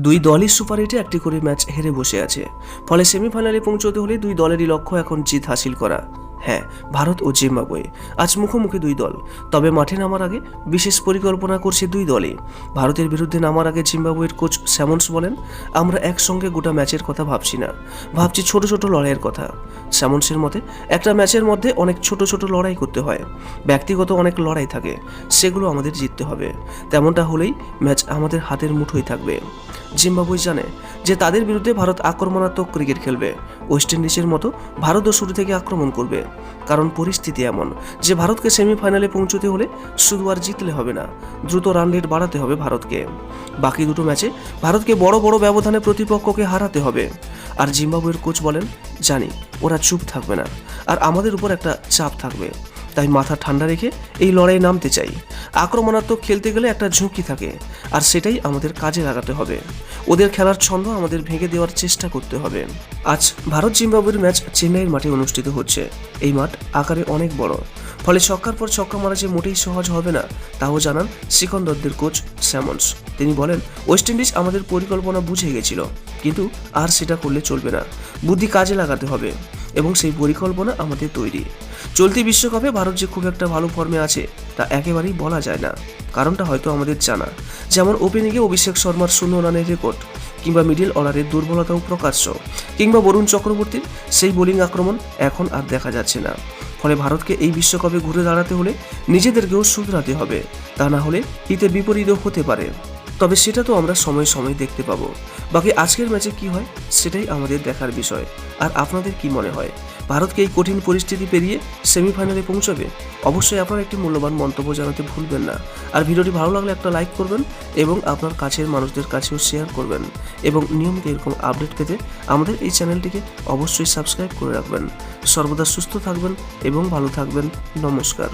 দুই দলই সুপার এইটে একটি করে ম্যাচ হেরে বসে আছে। ফলে সেমিফাইনালে পৌঁছতে হলে দুই দলেরই লক্ষ্য এখন জিত হাসিল করা। হ্যাঁ, ভারত ও জিম্বাবুয়ে আজ মুখোমুখি দুই দল। তবে মাঠে নামার আগে বিশেষ পরিকল্পনা করছে দুই দলই। ভারতের বিরুদ্ধে নামার আগে জিম্বাবুয়ের কোচ স্যামন্স বলেন, আমরা একসঙ্গে গোটা ম্যাচের কথা ভাবছি না, ভাবছি ছোট ছোট লড়াইয়ের কথা। স্যামন্সের মতে একটা ম্যাচের মধ্যে অনেক ছোট ছোট লড়াই করতে হয়, ব্যক্তিগত অনেক লড়াই থাকে, সেগুলো আমাদের জিততে হবে। তেমনটা হলেই ম্যাচ আমাদের হাতের মুঠোয় থাকবে। জিম্বাবুয়ে জানে যে তাদের বিরুদ্ধে ভারত আক্রমণাত্মক ক্রিকেট খেলবে। ওয়েস্ট ইন্ডিজের মতো ভারতও শুরু থেকে আক্রমণ করবে, কারণ পরিস্থিতি এমন যে ভারতকে সেমিফাইনালে পৌঁছতে হলে শুধু আর জিতলে হবে না, দ্রুত রান রেট বাড়াতে হবে ভারতকে। বাকি দুটো ম্যাচে ভারতকে বড় বড় ব্যবধানে প্রতিপক্ষকে হারাতে হবে। আর জিম্বাবুয়ের কোচ বলেন, জানি ওরা চুপ থাকবে না, আর আমাদের উপর একটা চাপ থাকবে, তাই মাথা ঠান্ডা রেখে এই লড়াইয়ে নামতে চাই। আক্রমণাত্মক খেলতে গেলে একটা ঝুঁকি থাকে, আর সেটাই আমাদের কাজে লাগাতে হবে। ওদের খেলার ছন্দ আমাদের ভেঙে দেওয়ার চেষ্টা করতে হবে। আজ ভারত জিম্বাবুয়ের ম্যাচ চেন্নাইয়ের মাঠে অনুষ্ঠিত হচ্ছে। এই মাঠ আকারে অনেক বড়, ফলে ছক্কার পর ছক্কা মারা যে মোটেই সহজ হবে না, তাও জানান সিকন্দরদের কোচ স্যামন্স। তিনি বলেন, ওয়েস্ট ইন্ডিজ আমাদের পরিকল্পনা বুঝে গেছিল, কিন্তু আর সেটা করলে চলবে না, বুদ্ধি কাজে লাগাতে হবে, এবং সেই পরিকল্পনা আমাদের তৈরি। চলতি বিশ্বকাপে ভারত যে খুব একটা ভালো ফর্মে আছে তা একেবারেই বলা যায় না। কারণটা হয়তো আমাদের জানা, যেমন ওপেনিংয়ে অভিষেক শর্মার 0 রানের রেকর্ড, কিংবা মিডল অর্ডারের দুর্বলতাও প্রকাশ্য, কিংবা বরুণ চক্রবর্তীর সেই বোলিং আক্রমণ এখন আর দেখা যাচ্ছে না। ফলে ভারতকে এই বিশ্বকাপে ঘুরে দাঁড়াতে হলে নিজেদেরকেও শুধরাতে হবে, তা না হলে হিতে বিপরীতও হতে পারে। তবে সেটা তো আমরা সময় সময় দেখতে পাবো। বাকি আজকের ম্যাচে কি হয় সেটাই আমাদের দেখার বিষয়। আর আপনাদের কি মনে হয়, ভারতকে এই কঠিন পরিস্থিতি পেরিয়ে সেমিফাইনালে পৌঁছাবে? অবশ্যই আপনার একটি মূল্যবান মন্তব্য জানাতে ভুলবেন না। আর ভিডিওটি ভালো লাগলে একটা লাইক করবেন, এবং আপনার কাছের মানুষদের কাছেও শেয়ার করবেন। এবং নিয়মিত এরকম আপডেট পেতে আমাদের এই চ্যানেলটিকে অবশ্যই সাবস্ক্রাইব করে রাখবেন। সর্বদা সুস্থ থাকবেন এবং ভালো থাকবেন। নমস্কার।